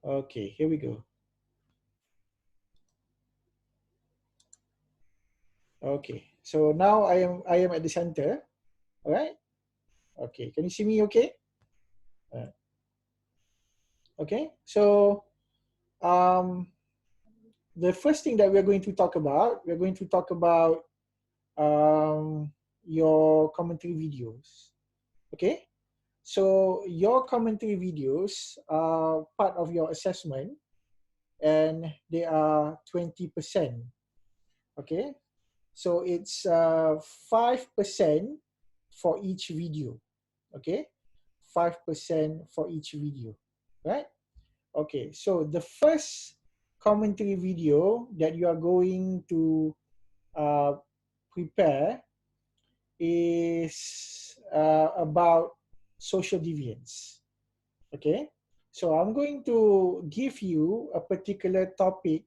Okay, here we go. Okay, so now I am at the center. All right. Okay, can you see me? Okay. Uh, okay. So the first thing that we're going to talk about, we're going to talk about um, your commentary videos. Okay. So your commentary videos are part of your assessment, and they are 20%. Okay. So it's 5% for each video. Okay. 5% for each video. Right. Okay. So the first commentary video that you are going to uh, prepare is about social deviance. Okay. So I'm going to give you a particular topic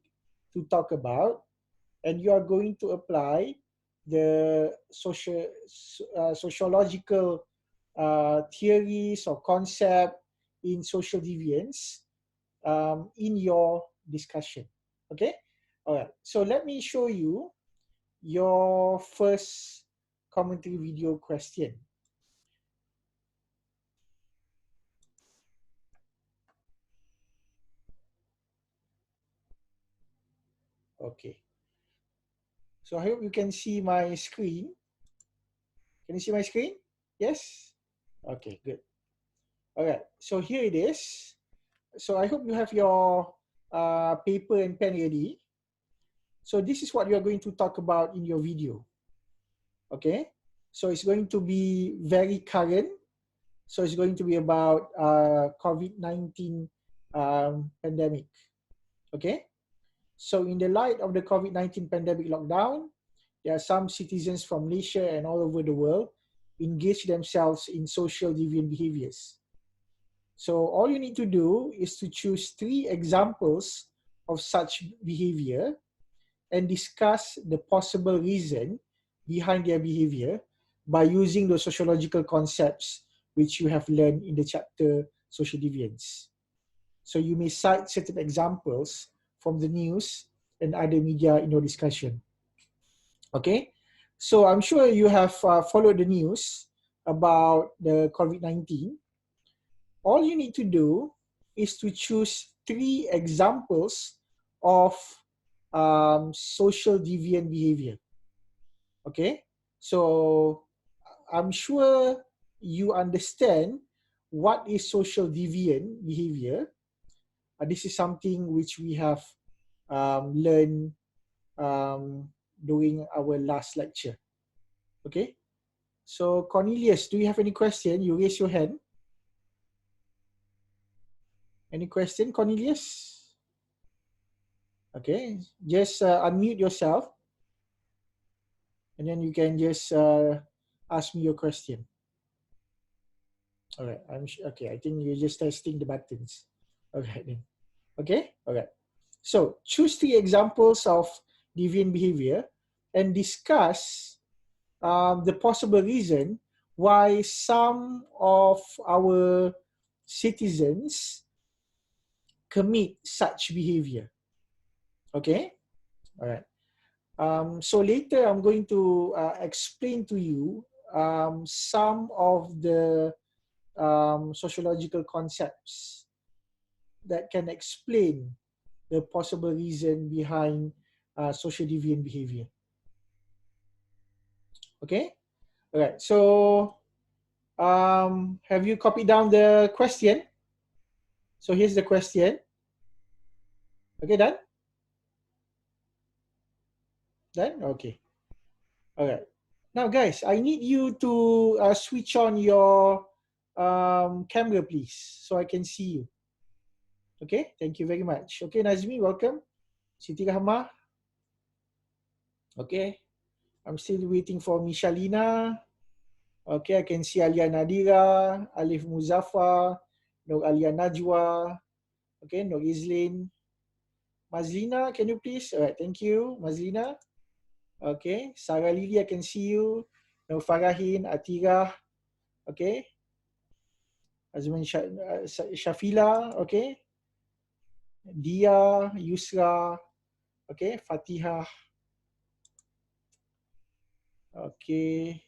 to talk about, and you are going to apply the sociological theories or concept in social deviance in your discussion. Okay. All right. So let me show you your first commentary video question. Okay. So I hope you can see my screen. Can you see my screen? Yes? Okay, good. All right. So here it is. So I hope you have your paper and pen ready. So this is what you are going to talk about in your video. Okay. So it's going to be very current. So it's going to be about COVID-19 pandemic. Okay. So in the light of the COVID-19 pandemic lockdown, there are some citizens from Malaysia and all over the world engage themselves in social deviant behaviors. So all you need to do is to choose 3 examples of such behavior and discuss the possible reason behind their behavior by using the sociological concepts which you have learned in the chapter Social Deviance. So you may cite certain examples from the news and other media in your discussion. Okay, so I'm sure you have followed the news about the COVID-19. All you need to do is to choose 3 examples of social deviant behavior. Okay, so I'm sure you understand what is social deviant behavior. This is something which we have learned um, during our last lecture. Okay, so Cornelius, do you have any question? You raise your hand. Any question, Cornelius? Okay, just unmute yourself, and then you can just ask me your question. All right, okay. I think you're just testing the buttons. All right then. Okay, all right. So choose 3 examples of deviant behavior and discuss the possible reason why some of our citizens commit such behavior. Okay, all right. So later I'm going to explain to you some of the sociological concepts that can explain the possible reason behind social deviant behavior. Okay, all right. So have you copied down the question? So here's the question. Okay, done? Done? Okay. All right. Now, guys, I need you to switch on your camera, please, so I can see you. Okay, thank you very much. Okay, Nazmi, welcome. Siti Rahma. Okay, I'm still waiting for Mishalina. Okay, I can see Alia Nadira, Alif Muzaffar, Nur Alia Najwa. Okay, Nur Izlin. Mazlina, can you please? All right, thank you, Mazlina. Okay, Sarah Lily, I can see you. Nur Farahin, Atira. Okay. Azman Shafila, okay. Dia, Yusra, okay, Fatihah, okay.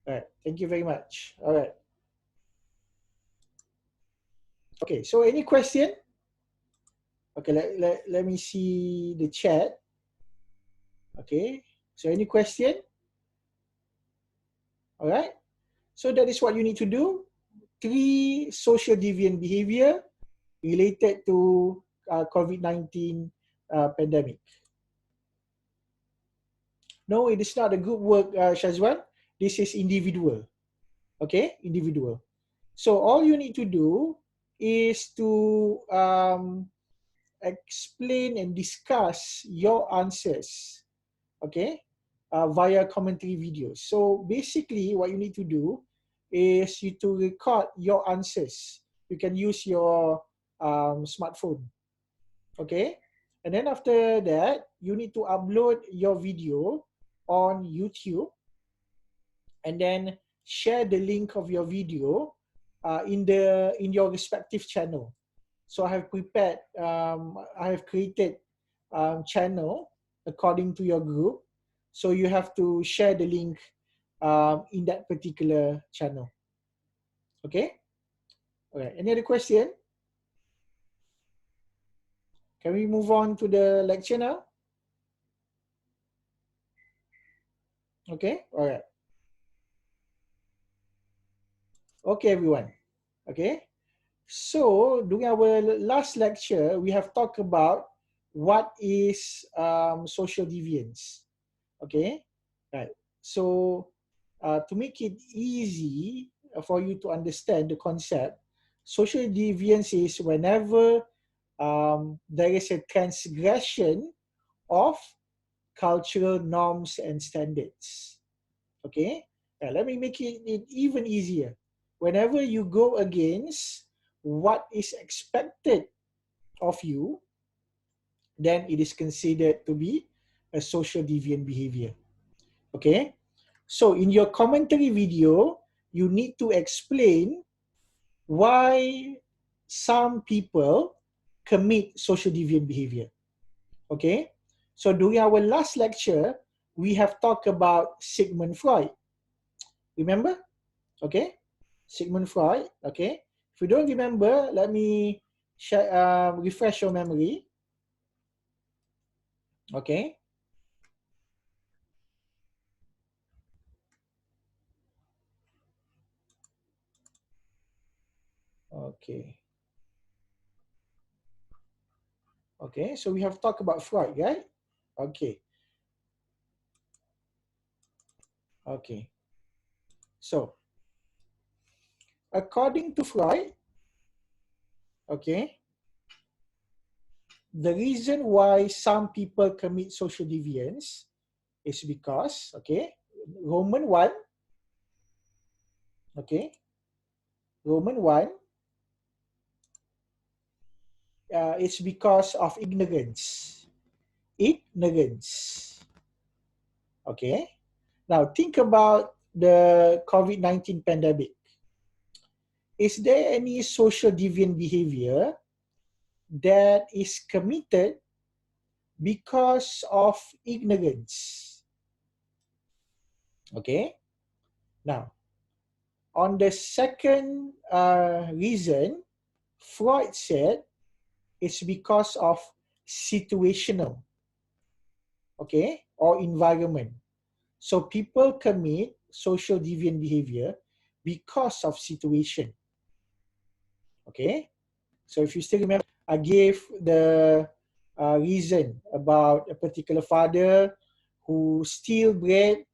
All right, thank you very much. All right. Okay, so any question? Okay, let me see the chat. Okay, so any question? All right, so that is what you need to do. 3 social deviant behavior related to COVID-19 pandemic. No, it is not a group work, Shazwan. This is individual. Okay, individual. So all you need to do is to explain and discuss your answers, okay, via commentary videos. So basically, what you need to do is you to record your answers. You can use your smartphone, okay, and then after that, you need to upload your video on YouTube, and then share the link of your video in your respective channel. So I have prepared, I have created channel according to your group. So you have to share the link in that particular channel. Okay? All right. Any other question? Can we move on to the lecture now? Okay? All right. Okay, everyone. Okay? So during our last lecture, we have talked about what is social deviance. Okay, right. So to make it easy for you to understand the concept, social deviance is whenever there is a transgression of cultural norms and standards. Okay, let me make it even easier. Whenever you go against what is expected of you, then it is considered to be a social deviant behavior. Okay, so in your commentary video, you need to explain why some people commit social deviant behavior. Okay, so during our last lecture, we have talked about Sigmund Freud. Remember? Okay, Sigmund Freud. Okay, if you don't remember, let me refresh your memory. Okay, okay, okay. So we have talked about Freud, right? Okay, okay. So according to Freud, okay, the reason why some people commit social deviance is because, okay, Roman 1, okay, Roman 1, it's because of ignorance. Ignorance, okay? Now, think about the COVID-19 pandemic. Is there any social deviant behavior that is committed because of ignorance? Okay? Now, on the second reason, Freud said it's because of situational, okay, or environment. So people commit social deviant behavior because of situation, okay? So if you still remember, I gave the reason about a particular father who steal bread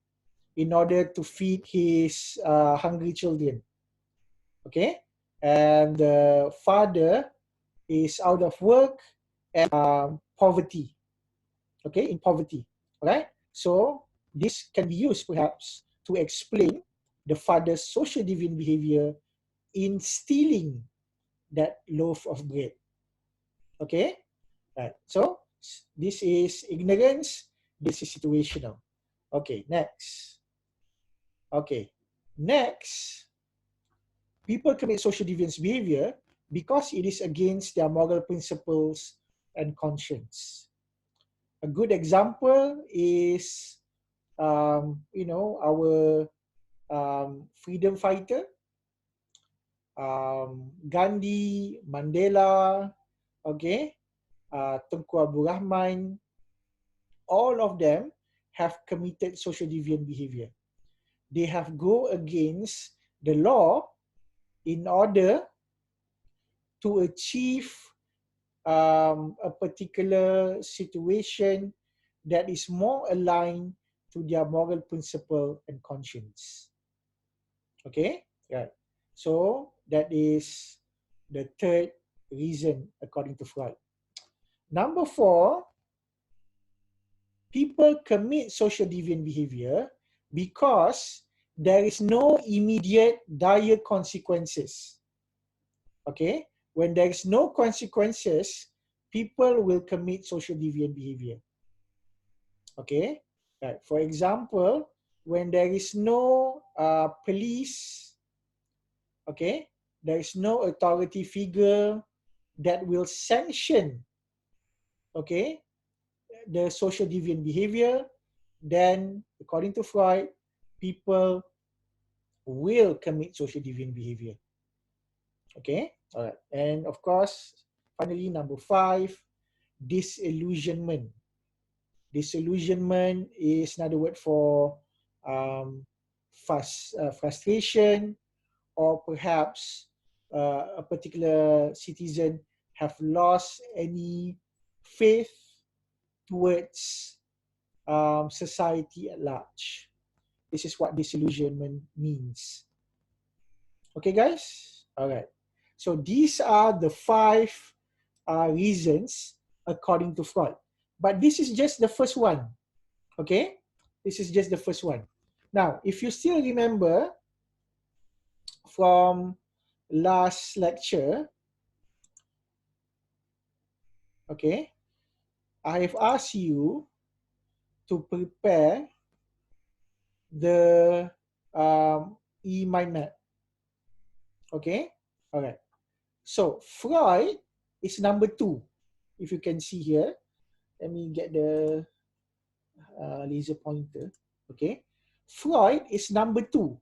in order to feed his hungry children, okay? And the father is out of work and poverty, okay, in poverty, all right? So this can be used perhaps to explain the father's social deviant behavior in stealing that loaf of bread, okay? Right. So this is ignorance, this is situational. Okay, next. Okay, next, people commit social deviance behavior because it is against their moral principles and conscience. A good example is, our freedom fighter, Gandhi, Mandela, okay, Tunku Abdul Rahman, all of them have committed social deviant behavior. They have go against the law in order to achieve a particular situation that is more aligned to their moral principle and conscience. Okay, right. So that is the third reason according to Freud. Number 4, people commit social deviant behavior because there is no immediate dire consequences. Okay, when there is no consequences, people will commit social deviant behavior. Okay, right. For example, when there is no police, okay, there is no authority figure that will sanction, okay, the social deviant behavior, then according to Freud, people will commit social deviant behavior. Okay, all right. And of course, finally, number 5, disillusionment. Disillusionment is another word for frustration, or perhaps a particular citizen have lost any faith towards society at large. This is what disillusionment means. Okay, guys? All right. So these are the 5 reasons according to Freud. But this is just the first one. Okay? This is just the first one. Now, if you still remember from last lecture, okay, I have asked you to prepare the e-mind map. Okay? All right. So, Freud is number 2. If you can see here, let me get the laser pointer. Okay? Freud is number 2.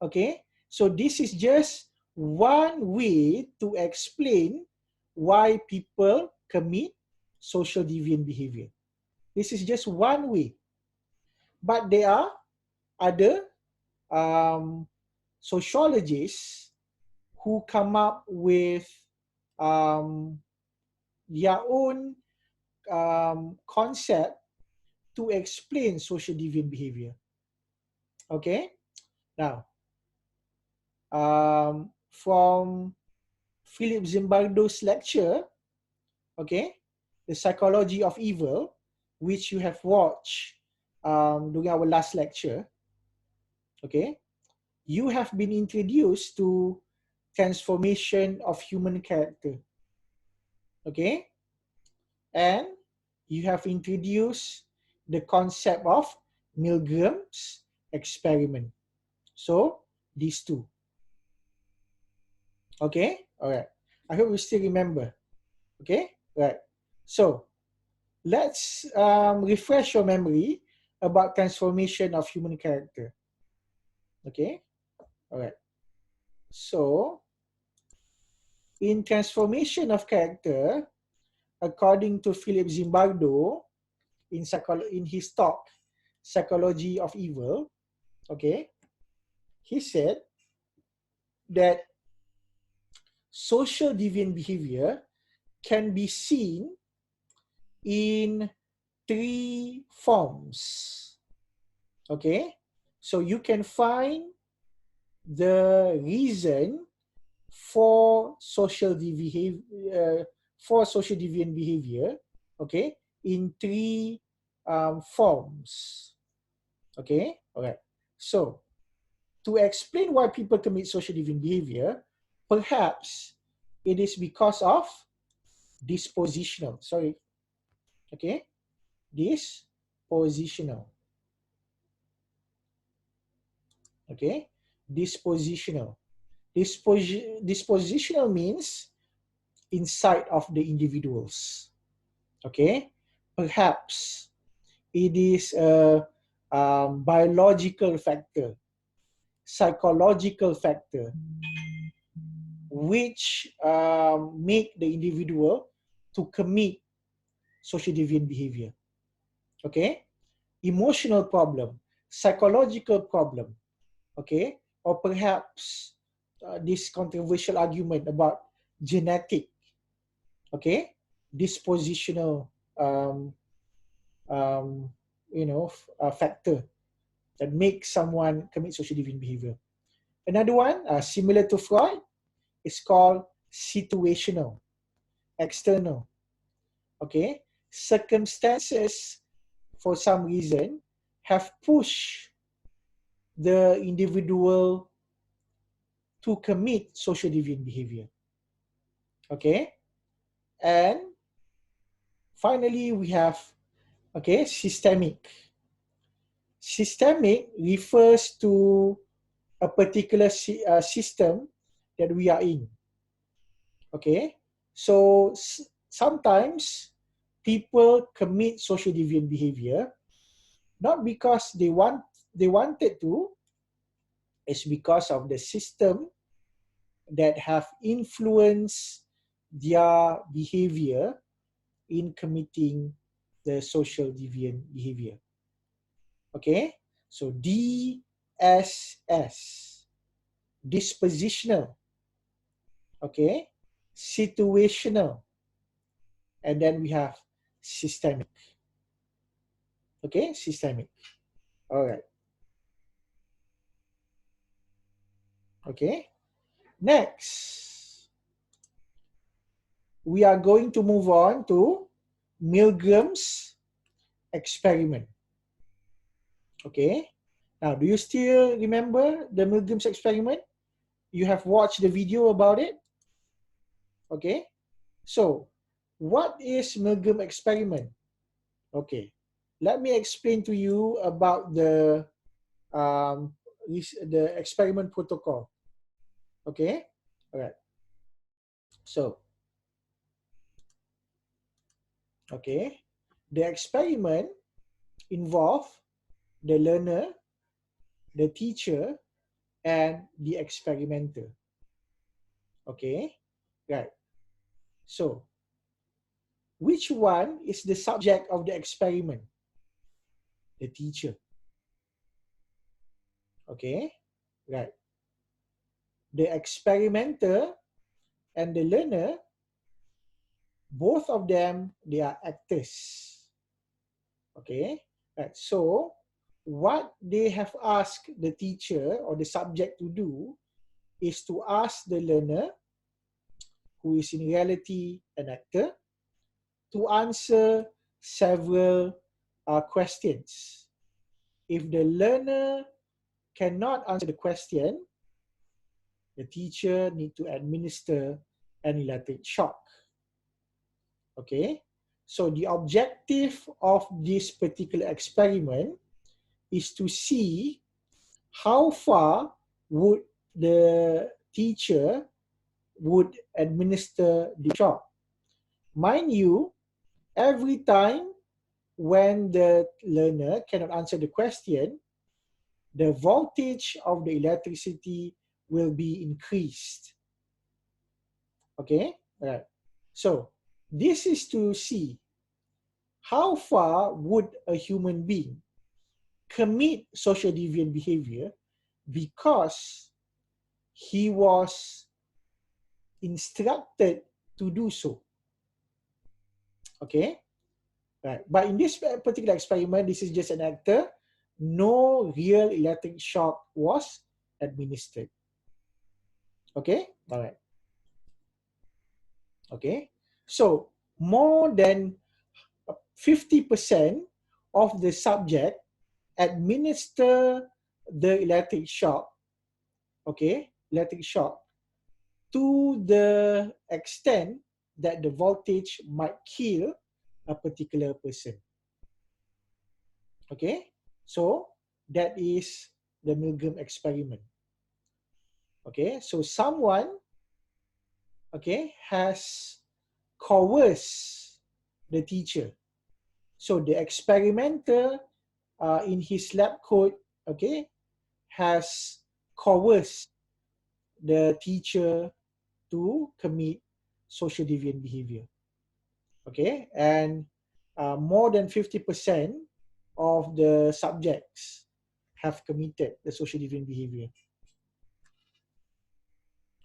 Okay? So, this is just one way to explain why people commit social deviant behavior. This is just one way. But there are other sociologists who come up with their own concept to explain social deviant behavior. Okay? Now, from Philip Zimbardo's lecture, okay, The Psychology of Evil, which you have watched during our last lecture, okay, you have been introduced to transformation of human character, okay, and you have introduced the concept of Milgram's experiment. So these two, okay, all right. I hope you still remember, okay, right. So let's refresh your memory about transformation of human character. Okay, all right. So in transformation of character, according to Philip Zimbardo, in his talk, Psychology of Evil, okay, he said that social deviant behavior can be seen in 3 forms. Okay, so you can find the reason for social deviant behavior, okay, in 3 forms. Okay, all right. So to explain why people commit social deviant behavior, perhaps it is because of dispositional. Sorry. Okay, dispositional. Okay, dispositional. Dispositional means inside of the individuals. Okay, perhaps it is a biological factor, psychological factor, which make the individual to commit social deviant behavior. Okay, emotional problem, psychological problem. Okay, or perhaps this controversial argument about genetic. Okay, dispositional um, um, factor that makes someone commit social deviant behavior. Another one, similar to Freud, is called situational, external. Okay, circumstances for some reason have pushed the individual to commit social deviant behavior. Okay, and finally we have systemic. Systemic refers to a particular system that we are in. Okay, so sometimes people commit social deviant behavior not because they wanted to. It's because of the system that have influenced their behavior in committing the social deviant behavior. Okay, so DSS, dispositional, okay, situational, and then we have systemic. Okay, systemic. All right. Okay, next we are going to move on to Milgram's experiment. Okay, now do you still remember the Milgram's experiment? You have watched the video about it? Okay, so what is Milgram experiment? Okay, let me explain to you about um, the experiment protocol. Okay, all right. So, okay, the experiment involve the learner, the teacher, and the experimenter. Okay, right. So, which one is the subject of the experiment? The teacher. Okay, right. The experimenter and the learner, both of them, they are actors. Okay, right. So what they have asked the teacher or the subject to do is to ask the learner, who is in reality an actor, to answer several questions. If the learner cannot answer the question, the teacher need to administer an electric shock. Okay, so the objective of this particular experiment is to see how far would the teacher would administer the shock. Mind you, every time when the learner cannot answer the question, the voltage of the electricity will be increased. Okay, all right. So this is to see how far would a human being commit social deviant behavior because he was instructed to do so. Okay, right. But in this particular experiment, this is just an actor. No real electric shock was administered. Okay, all right. Okay, so more than 50% of the subject administer the electric shock, okay, electric shock, to the extent that the voltage might kill a particular person. Okay, so that is the Milgram experiment. Okay, so someone, okay, has coerced the teacher. So the experimenter in his lab coat, okay, has coerced the teacher to commit social deviant behavior. Okay, and more than 50% of the subjects have committed the social deviant behavior.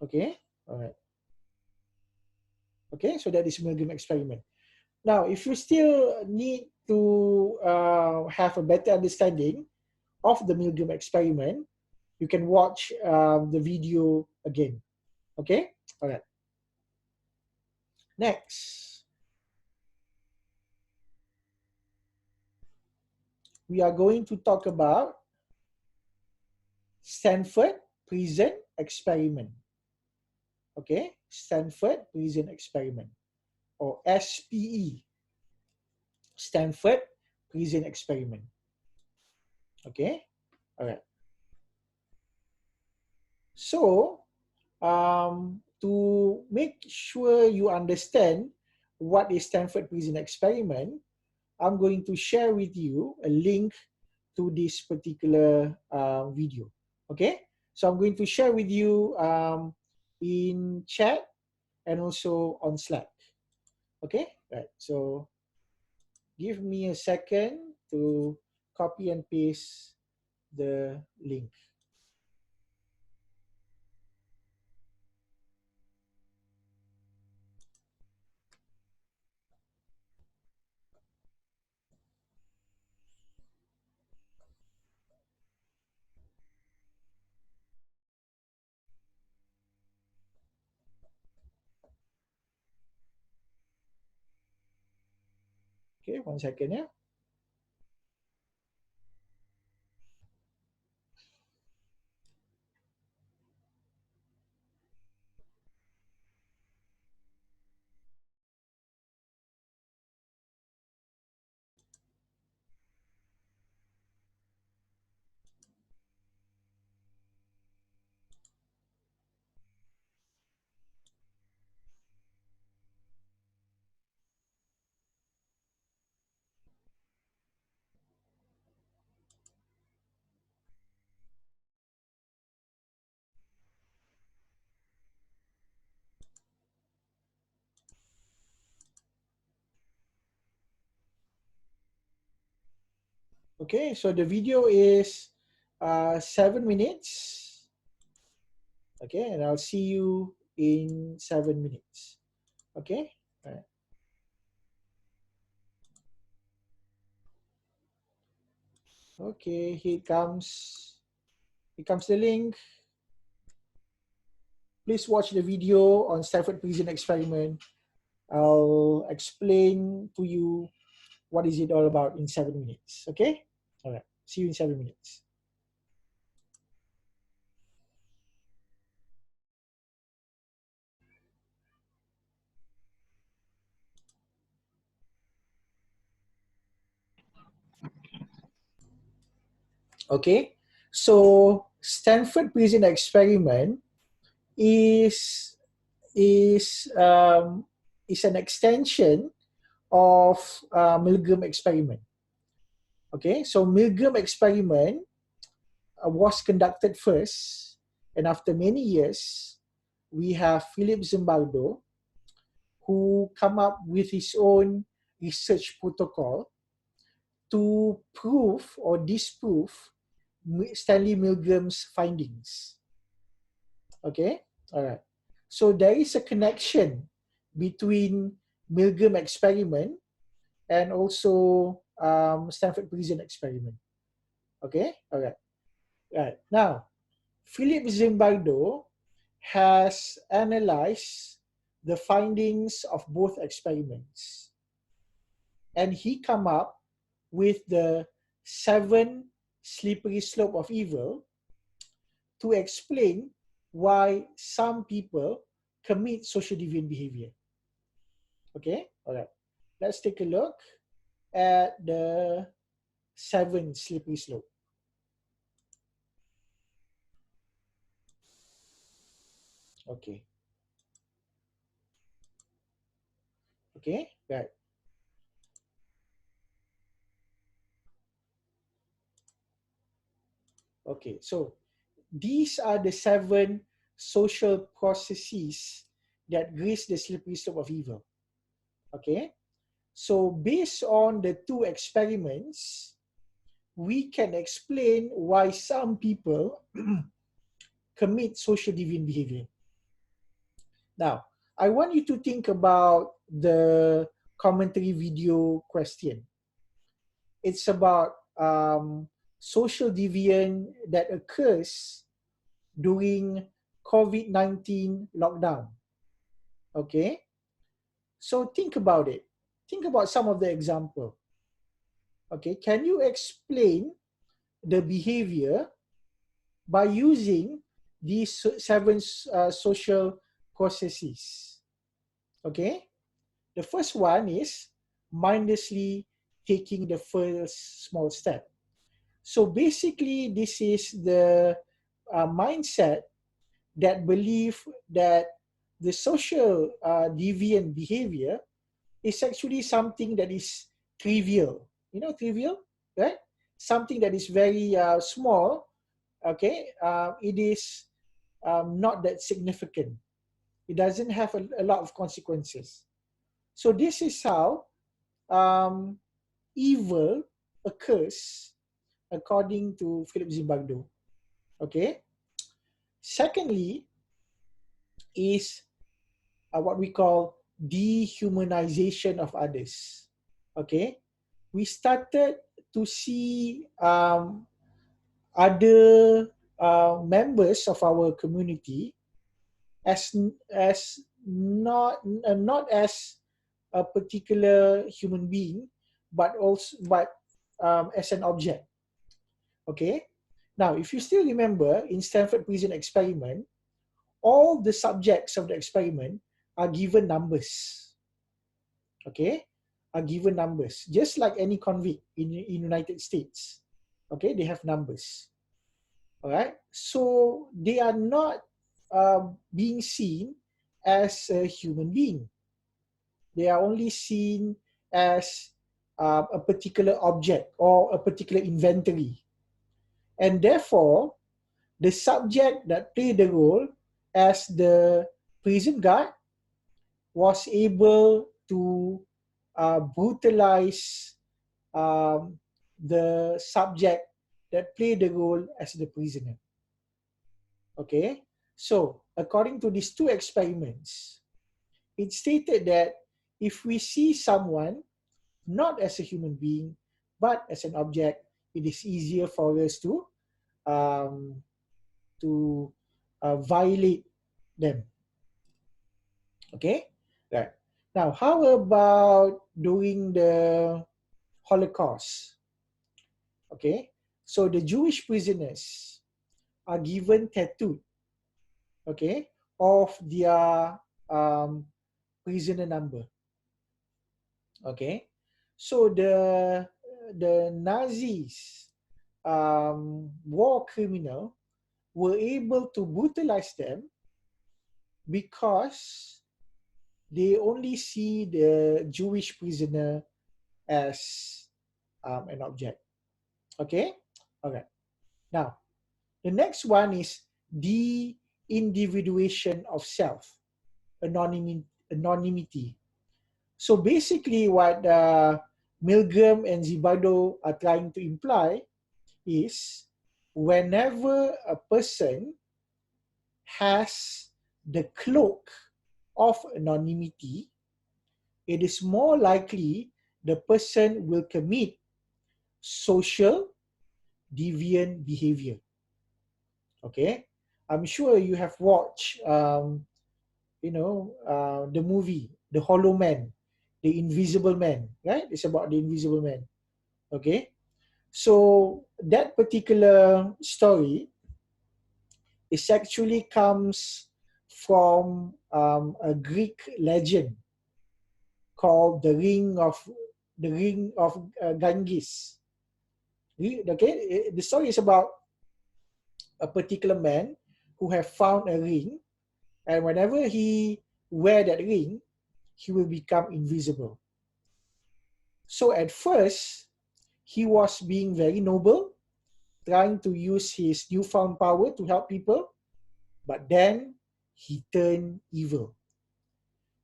Okay, all right. Okay, so that is Milgram experiment. Now, if you still need to have a better understanding of the Milgram experiment, you can watch the video again. Okay, all right. Next, we are going to talk about Stanford Prison Experiment. Okay, Stanford Prison Experiment, or SPE, Stanford Prison Experiment. Okay, all right. So, to make sure you understand what is Stanford Prison Experiment, I'm going to share with you a link to this particular video. Okay, so I'm going to share with you in chat and also on Slack. Okay, right. So give me a second to copy and paste the link. Okay, 1 second, yeah. Okay, so the video is 7 minutes. Okay, and I'll see you in 7 minutes. Okay, all right. Okay, here it comes. Here comes the link. Please watch the video on Stanford Prison Experiment. I'll explain to you what is it all about in 7 minutes. Okay? All right. See you in 7 minutes. Okay? So Stanford Prison Experiment is is um, is an extension of Milgram experiment. Okay, so Milgram experiment was conducted first, and after many years, we have Philip Zimbardo, who come up with his own research protocol to prove or disprove Stanley Milgram's findings. Okay, all right. So there is a connection between Milgram experiment and also Stanford Prison experiment. Okay, all right. Right. Now, Philip Zimbardo has analyzed the findings of both experiments, and he come up with the 7 slippery slope of evil to explain why some people commit social deviant behavior. Okay, all right. Let's take a look at the 7 slippery slope. Okay. Okay, right. Okay, so these are the 7 social processes that grace the slippery slope of evil. Okay, so based on the 2 experiments, we can explain why some people commit social deviant behavior. Now, I want you to think about the commentary video question. It's about social deviant that occurs during COVID-19 lockdown. Okay, so think about it. Think about some of the example. Okay, can you explain the behavior by using these 7 social processes? Okay, the first one is mindlessly taking the first small step. So basically, this is the mindset that believe that the social deviant behavior is actually something that is trivial. You know, trivial, right? Something that is very small. Okay, it is not that significant. It doesn't have a lot of consequences. So this is how um, evil occurs according to Philip Zimbardo. Okay. Secondly, is what we call dehumanization of others. Okay, we started to see other members of our community as not as a particular human being, but also as an object. Okay, now if you still remember in Stanford Prison Experiment, all the subjects of the experiment are given numbers. Okay, are given numbers, just like any convict in United States. Okay, they have numbers. All right, so they are not being seen as a human being. They are only seen as a particular object or a particular inventory, and therefore the subject that played the role as the prison guard was able to brutalize um, the subject that played the role as the prisoner. Okay, so according to these 2 experiments, it stated that if we see someone not as a human being but as an object, it is easier for us um, to violate them. Okay, right. Now, how about during the Holocaust? Okay, so the Jewish prisoners are given tattoo, okay, of their prisoner number. Okay, so the Nazis, war criminal, were able to brutalize them because they only see the Jewish prisoner as an object. Okay, all right. Now, the next one is the individuation of self, anonymity. So basically, what Milgram and Zimbardo are trying to imply is whenever a person has the cloak of anonymity, it is more likely the person will commit social deviant behavior. Okay, I'm sure you have watched, the movie, The Hollow Man, The Invisible Man, right? It's about the Invisible Man. Okay, so that particular story is actually comes from a Greek legend called the Ring of Ganges. Okay, the story is about a particular man who have found a ring And whenever he wear that ring, he will become invisible. So at first, he was being very noble, trying to use his newfound power to help people, but then he turned evil.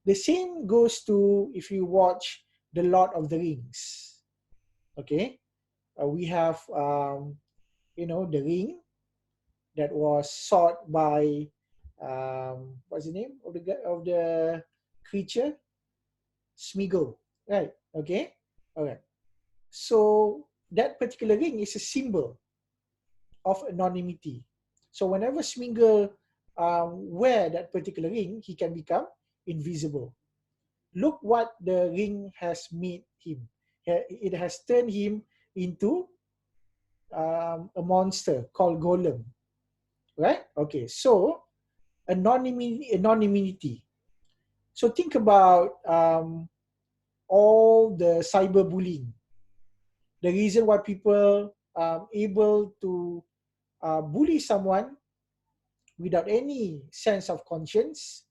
The same goes to if you watch The Lord of the Rings. Okay, we have the ring that was sought by what's the name of the creature? Smeagol, right? Okay, all right. So that particular ring is a symbol of anonymity. So whenever Smeagol wear that particular ring, he can become invisible. Look what the ring has made him. It has turned him into a monster called Golem, right? Okay, so anonymity. So think about all the cyberbullying. The reason why people able to bully someone without any sense of conscience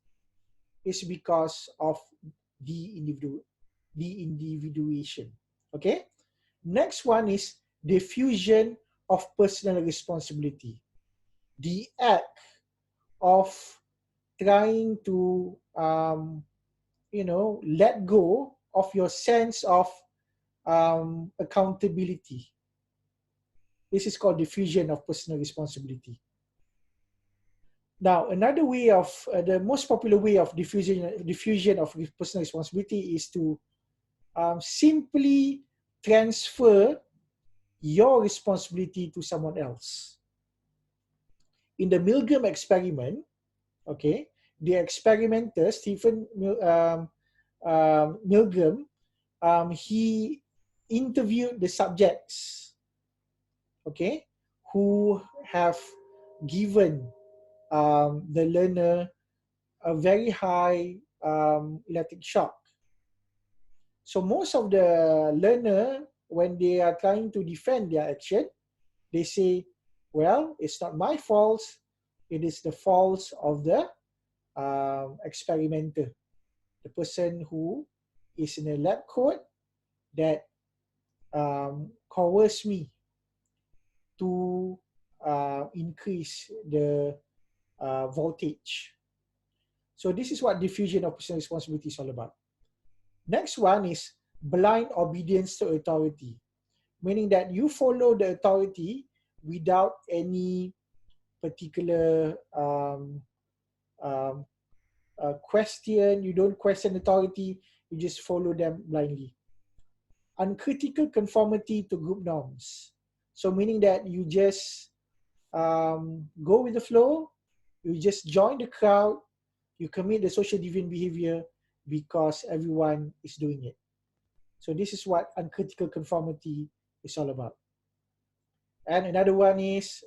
is because of the individuation. Okay. Next one is diffusion of personal responsibility. The act of trying to let go of your sense of accountability. This is called diffusion of personal responsibility. Now, another way of the most popular way of diffusion of personal responsibility is to simply transfer your responsibility to someone else. In the Milgram experiment, okay, the experimenter Stephen Milgram, he interviewed the subjects, okay, who have given the learner a very high electric shock. So most of the learner, when they are trying to defend their action, they say, well, it's not my fault. It is the fault of the experimenter, the person who is in a lab coat that coerced me to increase the voltage. So this is what diffusion of personal responsibility is all about. Next one is blind obedience to authority, meaning that you follow the authority without any particular question. You don't question authority, you just follow them blindly. Uncritical conformity to group norms. So meaning that you just go with the flow, you just join the crowd, you commit the social deviant behavior because everyone is doing it. So this is what uncritical conformity is all about. And another one is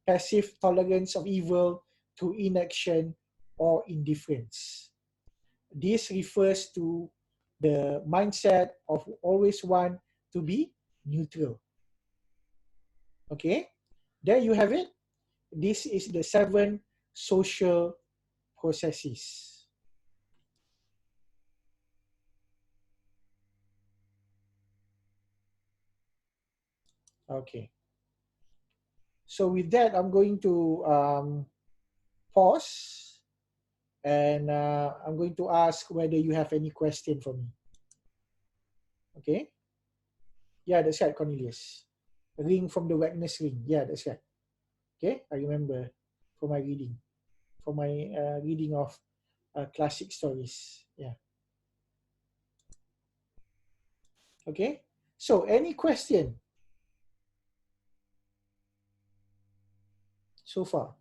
passive tolerance of evil through inaction or indifference. This refers to the mindset of always want to be neutral. Okay, there you have it. This is the 7 social processes. Okay. So with that, I'm going to pause and I'm going to ask whether you have any question for me. Okay. Yeah, that's right, Cornelius. Ring from the Wagner's ring. Yeah, that's right. Okay, I remember from my reading, from my reading of classic stories. Yeah. Okay. So, any question so far?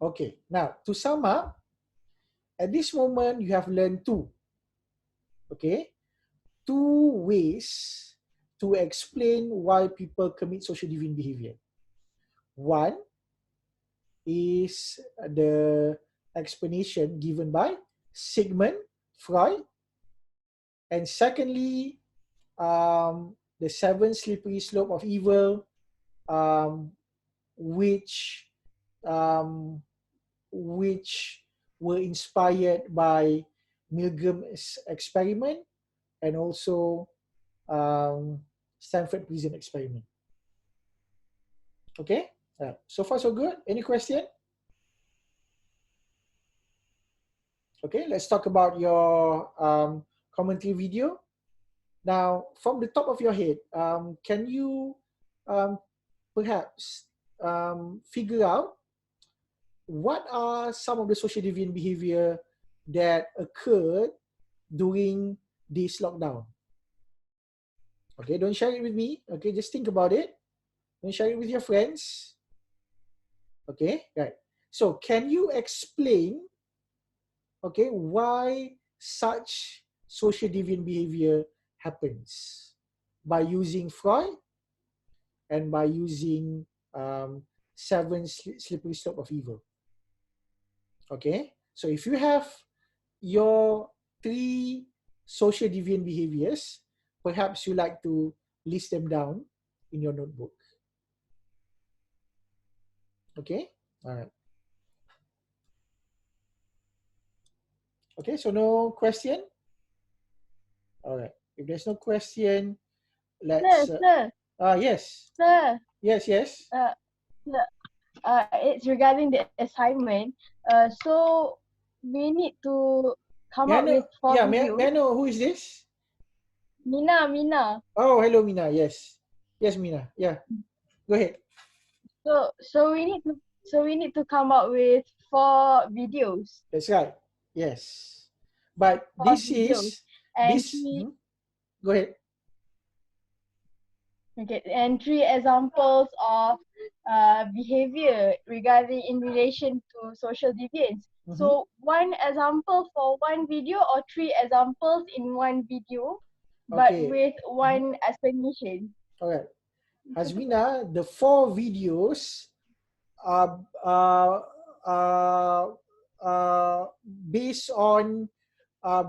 Okay. Now, to sum up, at this moment, you have learned two. Okay. 2 ways to explain why people commit social deviant behavior. One is the explanation given by Sigmund Freud. And secondly, the 7 slippery slope of evil, um, which um, which were inspired by Milgram's experiment and also Stanford Prison experiment. Okay, so far so good. Any question? Okay, let's talk about your commentary video. Now, from the top of your head, can you perhaps figure out what are some of the social deviant behavior that occurred during this lockdown? Okay, don't share it with me. Okay, just think about it. Don't share it with your friends. Okay, right. So, can you explain, okay, why such social deviant behavior happens by using Freud and by using seven slippery slope of evil? Okay, so if you have your 3 social deviant behaviors, perhaps you like to list them down in your notebook. Okay, all right. Okay, so no question? All right. If there's no question, let's... Sir. Yes. Sir. Yes, yes. It's regarding the assignment. So we need to come up with 4 videos. May I know who is this? Mina. Oh, hello, Mina. Yes. Yes, Mina. Yeah. Go ahead. So we need to come up with 4 videos. That's right. Yes. But this is and this. Go ahead. Okay, and 3 examples of behavior regarding in relation to social deviance. So 1 example for 1 video or 3 examples in 1 video, but with 1 explanation. All right. Hasmina, the 4 videos are based on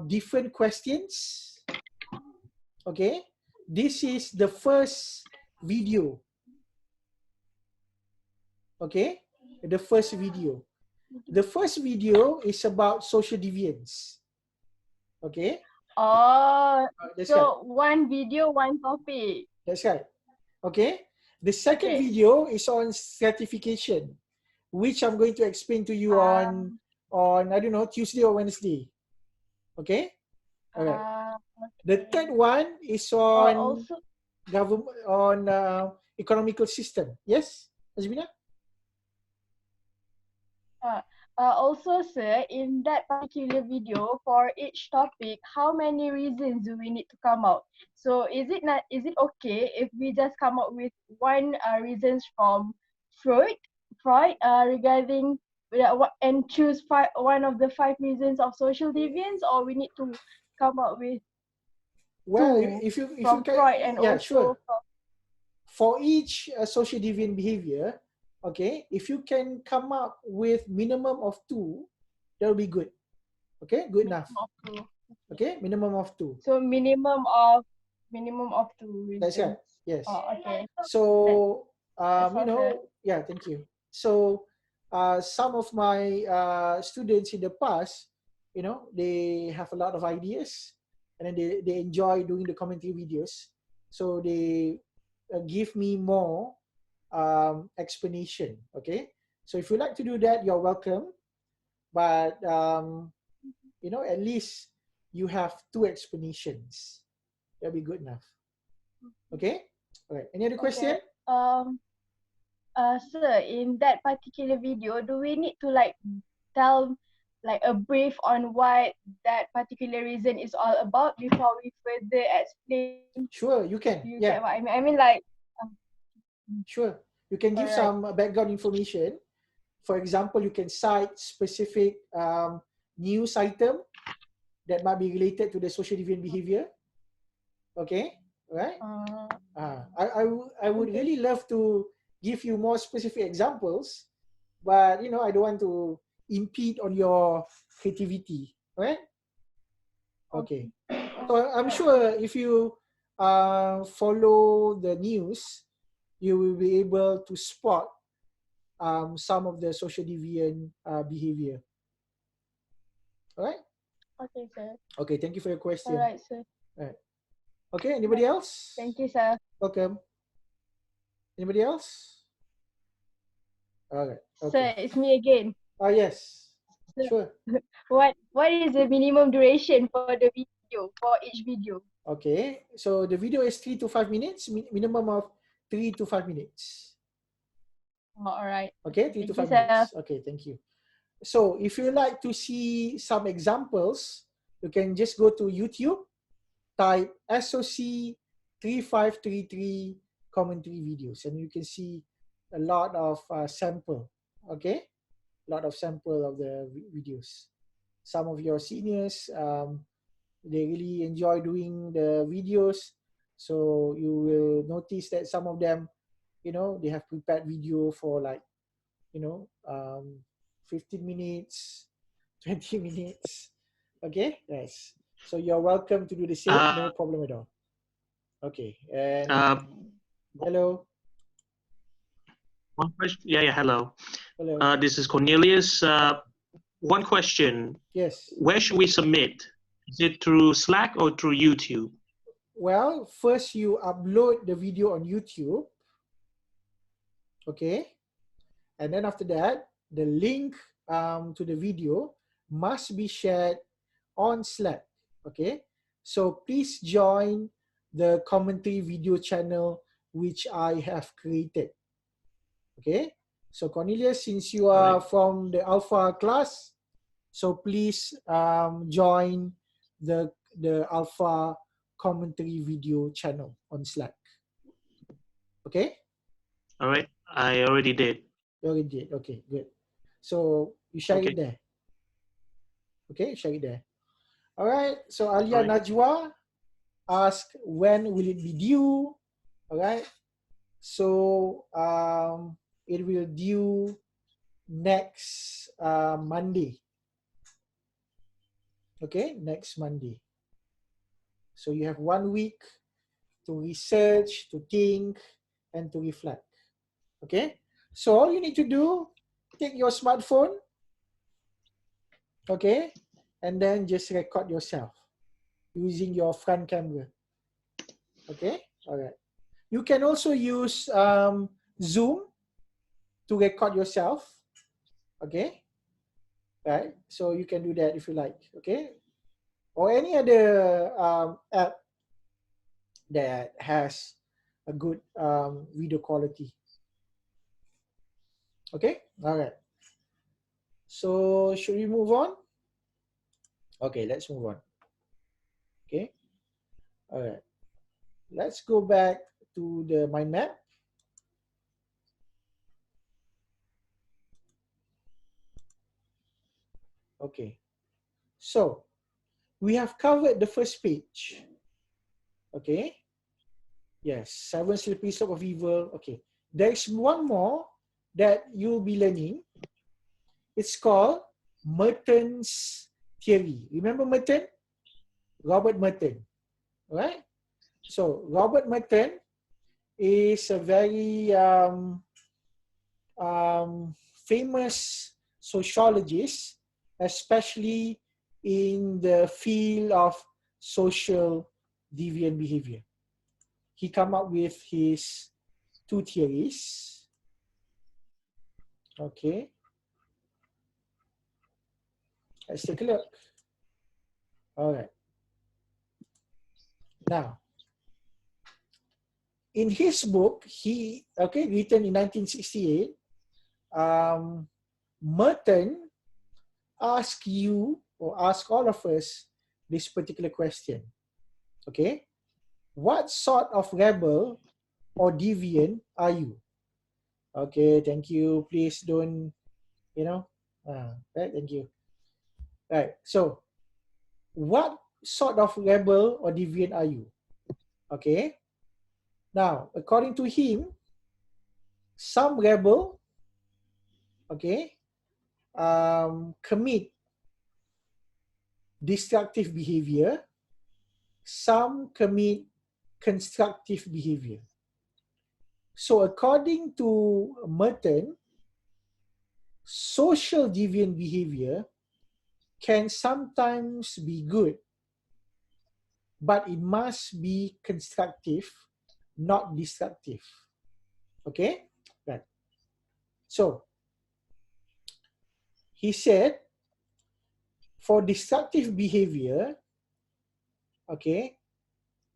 different questions. Okay. This is the first video. Okay. The first video. The first video is about social deviance. Okay. So right. 1 video, 1 topic. That's right. Okay. The second video is on stratification, which I'm going to explain to you on I don't know, Tuesday or Wednesday. Okay. All right. The third one is on government, on economical system. Yes, Azmina? Also, sir, in that particular video, for each topic, how many reasons do we need to come out? So is it okay if we just come up with 1 reasons from Freud regarding and choose 1 of the 5 reasons of social deviance, or we need to come up with 2 if you from can, Freud and also sure. For each social deviant behavior, okay, if you can come up with minimum of 2, that will be good. Okay, good enough. Okay, minimum of 2. So minimum of 2 reasons. That's right. Yes. Okay. So you know, yeah, thank you. So some of my students in the past, you know, they have a lot of ideas, and then they enjoy doing the commentary videos. So they give me more explanation. Okay, so if you like to do that, you're welcome. But you know, at least you have 2 explanations. That'll be good enough. Okay. All right. Any other question? Sir, in that particular video, do we need to tell a brief on what that particular reason is all about before we further explain? Sure, you can. You get what I mean? I mean, sure, you can give some background information. For example, you can cite specific news item that might be related to the social deviant behavior. Okay, right? I would really love to give you more specific examples, but you know, I don't want to impede on your creativity, right? Okay. So I'm sure if you follow the news, you will be able to spot some of the social deviant behavior. All right. Okay, sir. Okay. Thank you for your All question. right, sir. All right. Okay. All Anybody right. else? Thank you, sir. Welcome. Anybody else? All right. Okay. Sir, it's me again. Ah, yes. Sir, Sure. what is the minimum duration for the video, for each video? Okay. So the video is 3 to 5 minutes, minimum of 3 to 5 minutes. Oh, all right. Okay, three to Thank you, five sir. minutes. Okay, thank you. So if you like to see some examples, you can just go to YouTube, type SOC 3533 commentary videos, and you can see a lot of sample. Okay, a lot of sample of the videos. Some of your seniors, they really enjoy doing the videos, so you will notice that some of them, they have prepared video for like, you know, um, 15 minutes, 20 minutes. Okay, nice. So you're welcome to do the same, Uh, no problem at all. Okay, and uh, hello, one question. Yeah, hello. hello. This is Cornelius. One question. Yes. Where should we submit? Is it through Slack or through YouTube? Well, first you upload the video on YouTube, okay? And then after that, the link to the video must be shared on Slack, okay? So please join the commentary video channel which I have created, okay? So Cornelius, since you All are right. from the Alpha class, so please join the Alpha commentary video channel on Slack, okay? All right. I already did. You already did, okay, good. So you share it Okay. there, okay? Share it there. All right, so Alia All right. Najwa asked when will it be due? All right, so it will due next Monday. Okay, next Monday. So you have 1 week to research, to think, and to reflect. Okay, so all you need to do, take your smartphone, okay, and then just record yourself using your front camera. Okay, all right. You can also use Zoom to record yourself. Okay, right? So you can do that if you like. Okay, or any other app that has a good video quality. Okay, all right. So should we move on? Okay, let's move on. Okay, all right. Let's go back to the mind map. Okay, so we have covered the first page. Okay, yes, 7 slippery slope of evil. Okay, there's one more that you'll be learning. It's called Merton's theory. Remember Merton? Robert Merton, right? So Robert Merton is a very famous sociologist, especially in the field of social deviant behavior. He came up with his 2 theories. Okay, let's take a look. All right. Now, in his book, written in 1968, Merton asked you or asked all of us this particular question. Okay, what sort of rebel or deviant are you? Okay, thank you. Please don't, right? Thank you. Right. So, what sort of rebel or deviant are you? Okay. Now, according to him, some rebel, okay, commit destructive behavior, some commit constructive behavior. So according to Merton, social deviant behavior can sometimes be good, but it must be constructive, not destructive. Okay? Right. So, he said, for destructive behavior, okay,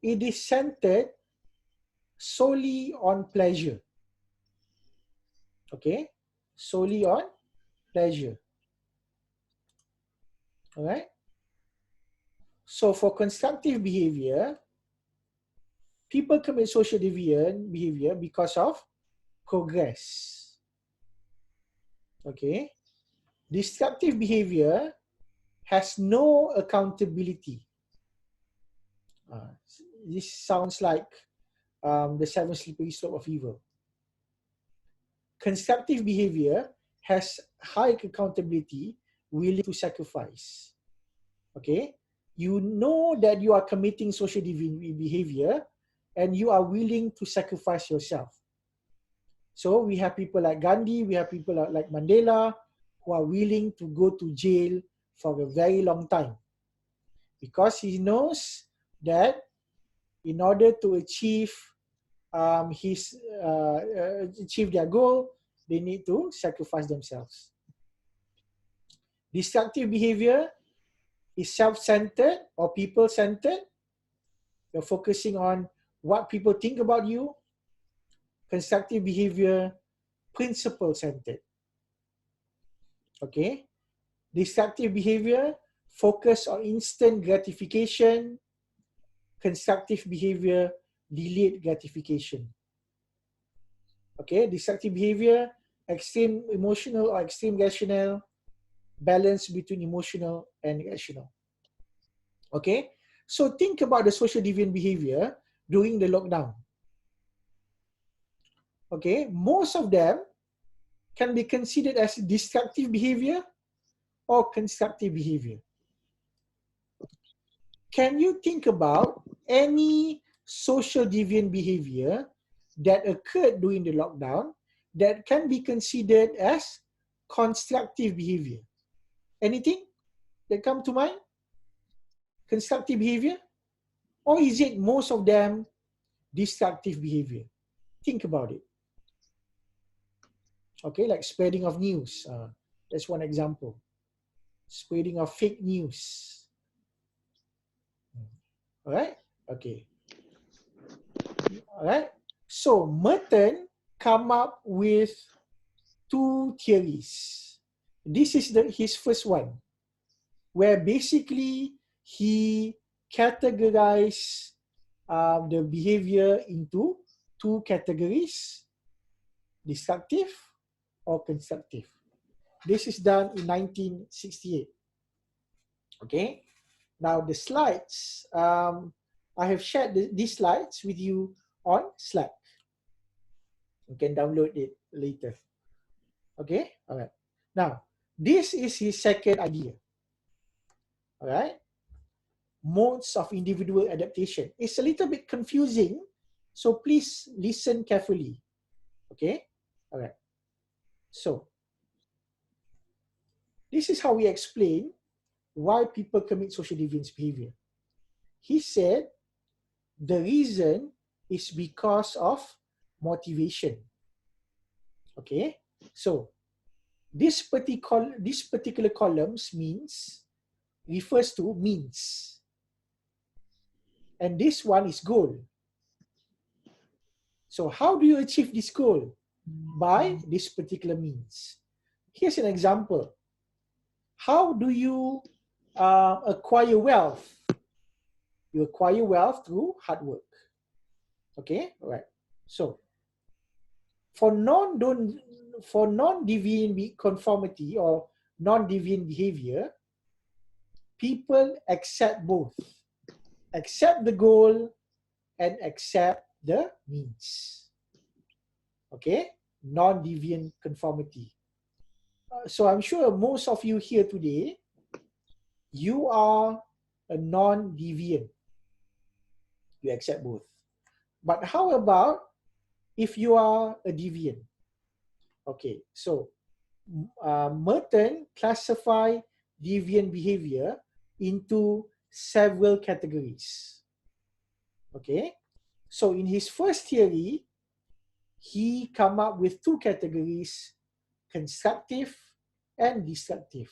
it is centered solely on pleasure. Okay? Solely on pleasure. All right? So for constructive behavior, people commit social deviant behavior because of progress. Okay? Destructive behavior has no accountability. This sounds like the seven slippery slope of evil. Constructive behavior has high accountability, willing to sacrifice. Okay? You know that you are committing social deviant behavior and you are willing to sacrifice yourself. So we have people like Gandhi, we have people like Mandela who are willing to go to jail for a very long time because he knows that in order to achieve achieve their goal, they need to sacrifice themselves. Destructive behavior is self-centered or people-centered. You're focusing on what people think about you. Constructive behavior, principle-centered. Okay? Destructive behavior, focus on instant gratification. Constructive behavior, delayed gratification. Okay? Destructive behavior, extreme emotional or extreme rational, balance between emotional and rational. Okay? So think about the social deviant behavior during the lockdown. Okay? Most of them can be considered as destructive behavior or constructive behavior. Can you think about any social deviant behavior that occurred during the lockdown that can be considered as constructive behavior? Anything that come to mind? Constructive behavior? Or is it most of them destructive behavior? Think about it. Okay, like spreading of news. That's one example. Spreading of fake news. All right? Okay. All right. So Merton come up with two theories. This is his first one, where basically he categorized the behavior into two categories, destructive or constructive. This is done in 1968. Okay. Now the slides, I have shared these slides with you on Slack. You can download it later. Okay, all right. Now, this is his second idea. All right. Modes of individual adaptation. It's a little bit confusing, so please listen carefully. Okay, all right. So, this is how we explain why people commit social deviance behavior. He said the reason is because of motivation. Okay, so this particular columns refers to means, and this one is goal. So how do you achieve this goal? By this particular means. Here's an example. How do you acquire wealth? You acquire wealth through hard work. Okay, all right. So for non-deviant conformity or non-deviant behavior, people accept both. Accept the goal and accept the means. Okay, non-deviant conformity. So I'm sure most of you here today, you are a non-deviant. You accept both. But how about if you are a deviant? Okay, so Merton classify deviant behavior into several categories. Okay, so in his first theory, he come up with two categories, constructive and destructive.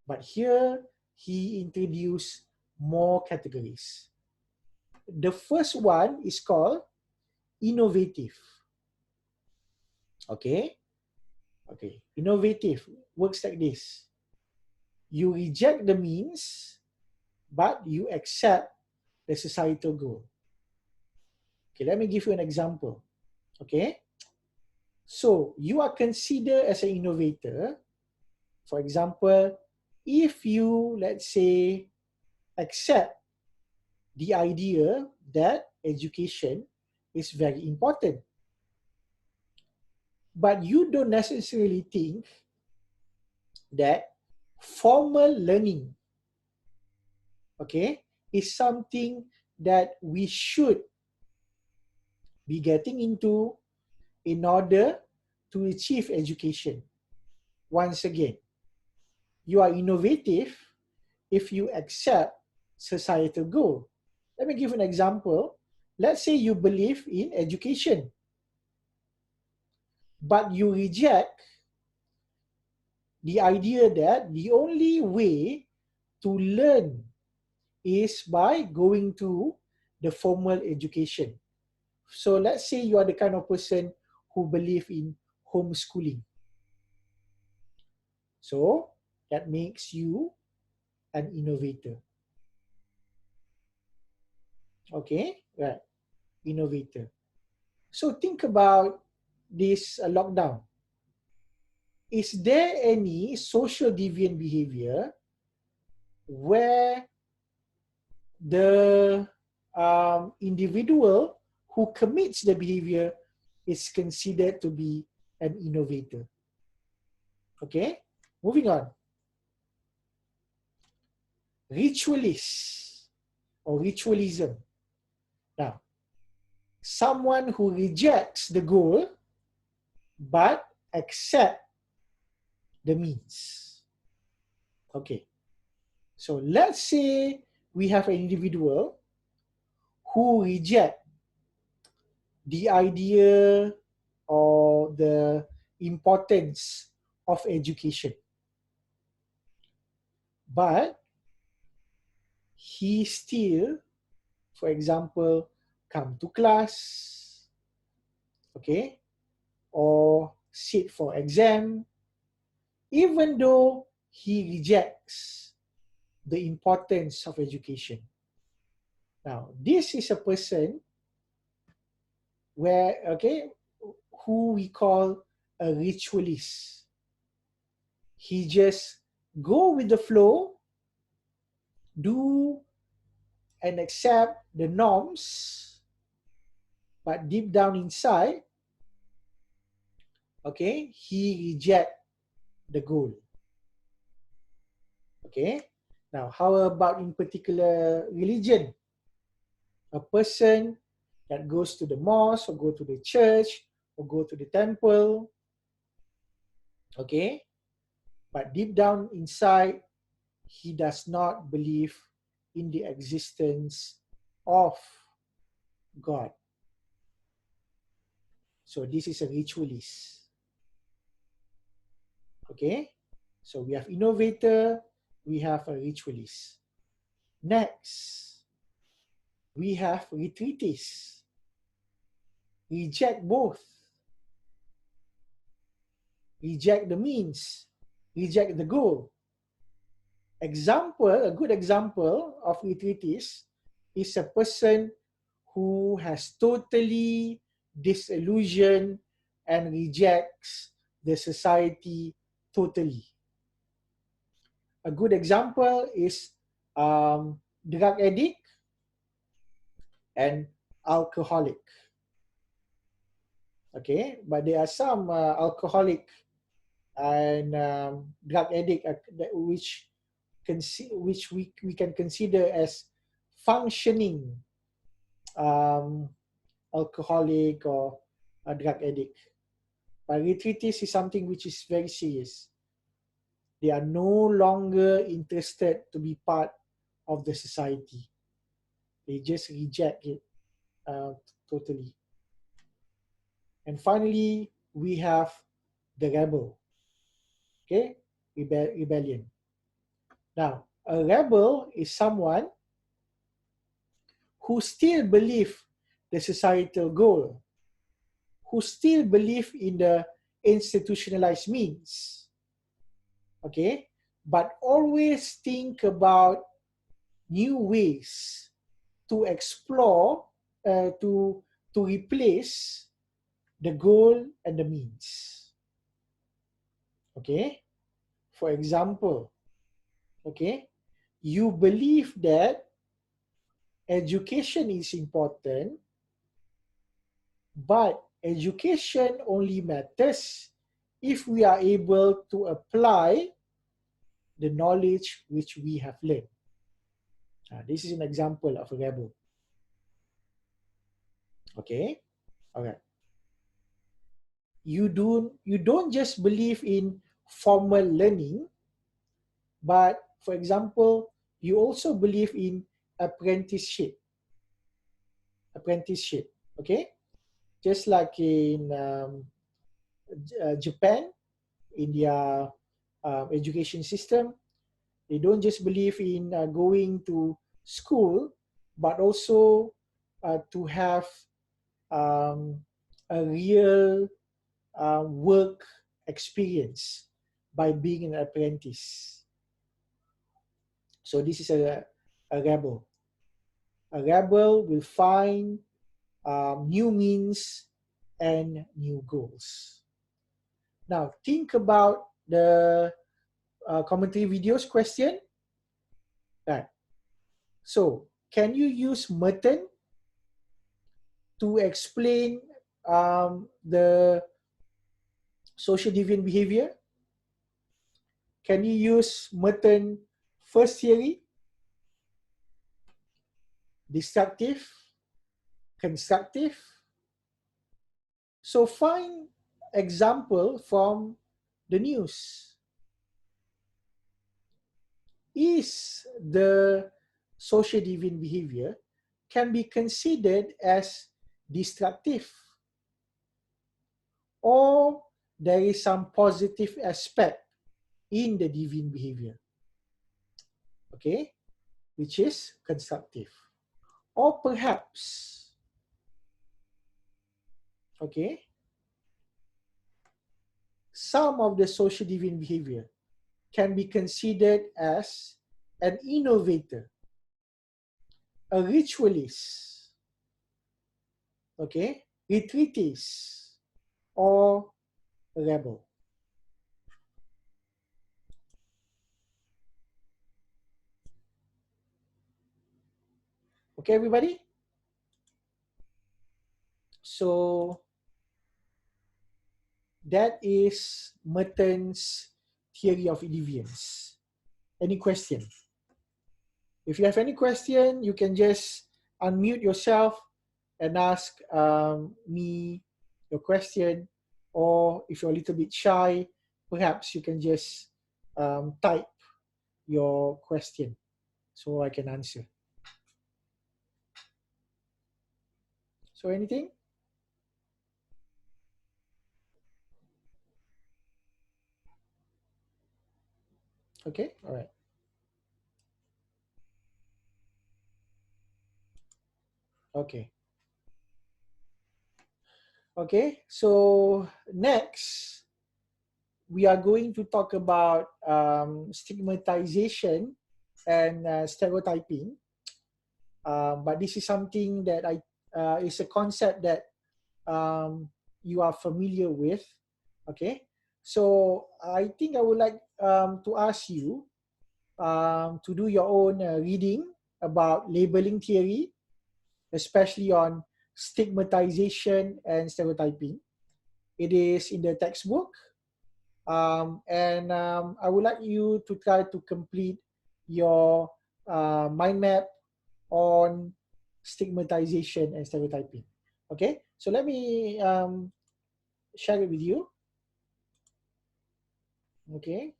But here, he introduced more categories. The first one is called innovative. Okay, innovative works like this. You reject the means, but you accept the societal goal. Okay, let me give you an example. Okay, so you are considered as an innovator. For example, if you, let's say, accept the idea that education is very important, but you don't necessarily think that formal learning, okay, is something that we should be getting into in order to achieve education. Once again, you are innovative if you accept societal goal. Let me give an example. Let's say you believe in education, but you reject the idea that the only way to learn is by going to the formal education. So let's say you are the kind of person who believe in homeschooling. So that makes you an innovator. Okay, right, innovator. So think about this lockdown. Is there any social deviant behavior where the individual who commits the behavior is considered to be an innovator? Okay, moving on. Ritualist or ritualism. Now, someone who rejects the goal but accept the means. Okay, so let's say we have an individual who reject the idea or the importance of education, but he still, for example, come to class, okay, or sit for exam, even though he rejects the importance of education. Now, this is a person where, okay, who we call a ritualist. He just go with the flow, do and accept the norms, but deep down inside, okay, he reject the goal. Okay, now how about in particular religion? A person that goes to the mosque or go to the church or go to the temple, okay, but deep down inside, he does not believe in the existence of God. So this is a ritualist. Okay, so we have innovator, we have a ritualist. Next, we have retreatist. Reject both. Reject the means, reject the goal. Example, a good example of retreatist is a person who has totally disillusioned and rejects the society totally. A good example is drug addict and alcoholic. Okay, but there are some alcoholic and drug addict which we can consider as functioning alcoholic or a drug addict. But retreatist is something which is very serious. They are no longer interested to be part of the society. They just reject it totally. And finally, we have the rebel. Okay, rebellion. Now, a rebel is someone who still believe the societal goal, who still believe in the institutionalized means, okay, but always think about new ways to explore, to replace the goal and the means. Okay, for example, okay, you believe that education is important, but education only matters if we are able to apply the knowledge which we have learned. This is an example of a rebel. Okay, all right. You don't just believe in formal learning, but for example, you also believe in apprenticeship. Okay, just like in Japan, in their education system, they don't just believe in going to school, but also to have a real work experience by being an apprentice. So this is a rebel. A rebel will find new means and new goals. Now think about the commentary videos question. Right. So can you use Merton to explain the social deviant behavior? Can you use Merton first theory, destructive, constructive? So find example from the news. Is the social deviant behavior can be considered as destructive, or there is some positive aspect in the deviant behavior, okay, which is constructive? Or perhaps, okay, some of the social deviant behavior can be considered as an innovator, a ritualist, okay, retreatist, or a rebel. Okay, everybody? So that is Merton's theory of deviance. Any question? If you have any question, you can just unmute yourself and ask me your question. Or if you're a little bit shy, perhaps you can just type your question so I can answer. So anything? Okay, all right. Okay. Okay, so next, we are going to talk about stigmatization and stereotyping. But this is something that is a concept that you are familiar with. Okay, so I think I would like to ask you to do your own reading about labeling theory, especially on stigmatization and stereotyping. It is in the textbook. And I would like you to try to complete your mind map on stigmatization and stereotyping. Okay, so let me share it with you. Okay,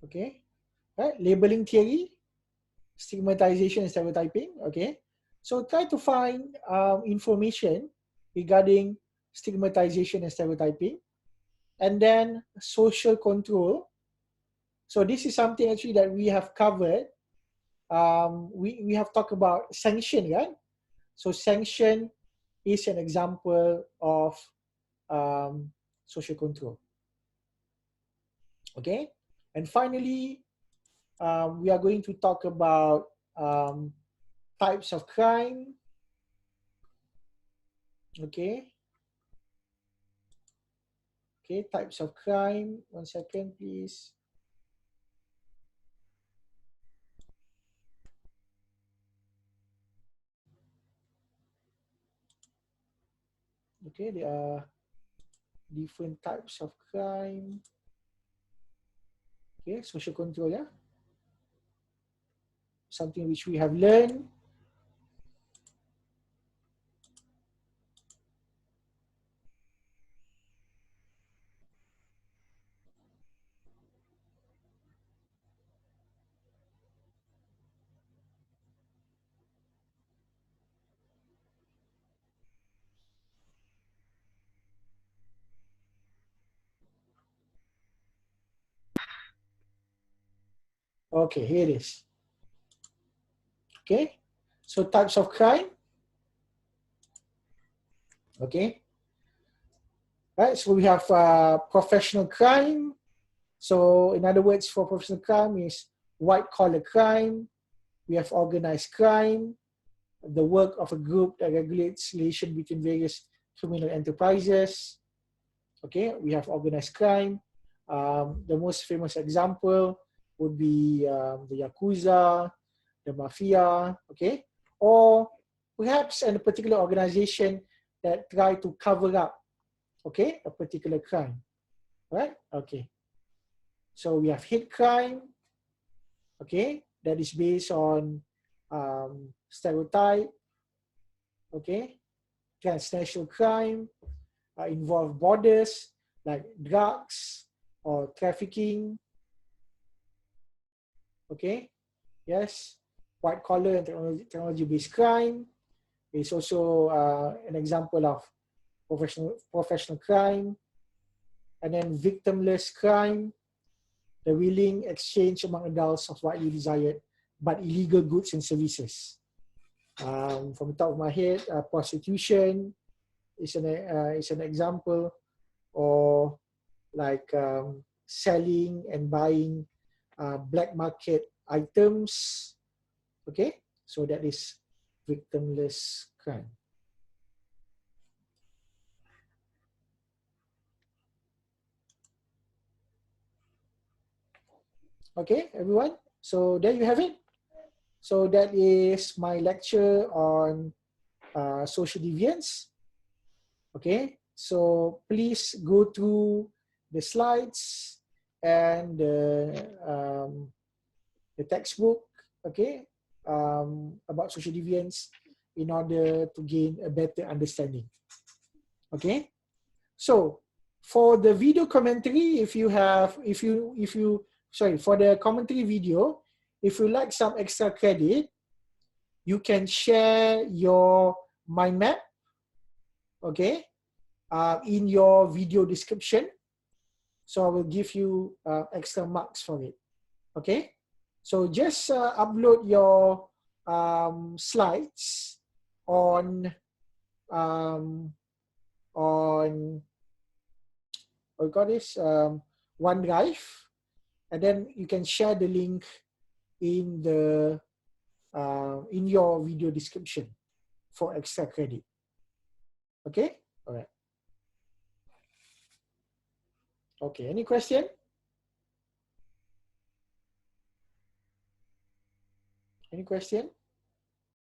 Okay, right? Labeling theory, stigmatization and stereotyping. Okay, so try to find information regarding stigmatization and stereotyping, and then social control. So this is something actually that we have covered. We have talked about sanction, right? So sanction is an example of social control. Okay, and finally, we are going to talk about types of crime. Okay. Okay, types of crime. 1 second, please. Okay, there are different types of crime. Okay, social control, yeah. Something which we have learned. Okay, here it is. Okay, so types of crime. Okay, right. So we have professional crime. So in other words, for professional crime is white collar crime. We have organized crime, the work of a group that regulates relation between various criminal enterprises. Okay, we have organized crime. The most famous example would be the Yakuza, the Mafia, okay? Or perhaps a particular organization that try to cover up, okay, a particular crime, right? Okay. So we have hate crime, okay, that is based on stereotype, okay? Transnational crime involve borders like drugs or trafficking, okay? Yes, white collar and technology-based crime is also an example of professional crime. And then victimless crime, the willing exchange among adults of widely desired but illegal goods and services. From the top of my head, prostitution is an example, or like selling and buying black market items. Okay, so that is victimless crime. Okay, everyone. So there you have it. So that is my lecture on social deviance. Okay, so please go through the slides and the textbook, okay, about social deviance in order to gain a better understanding. Okay, so for the video commentary, for the commentary video, if you like some extra credit, you can share your mind map, okay, in your video description. So I will give you extra marks for it, okay? So just upload your slides on what we call this, OneDrive, and then you can share the link in the in your video description for extra credit. Okay, all right. Okay, any question? Any question?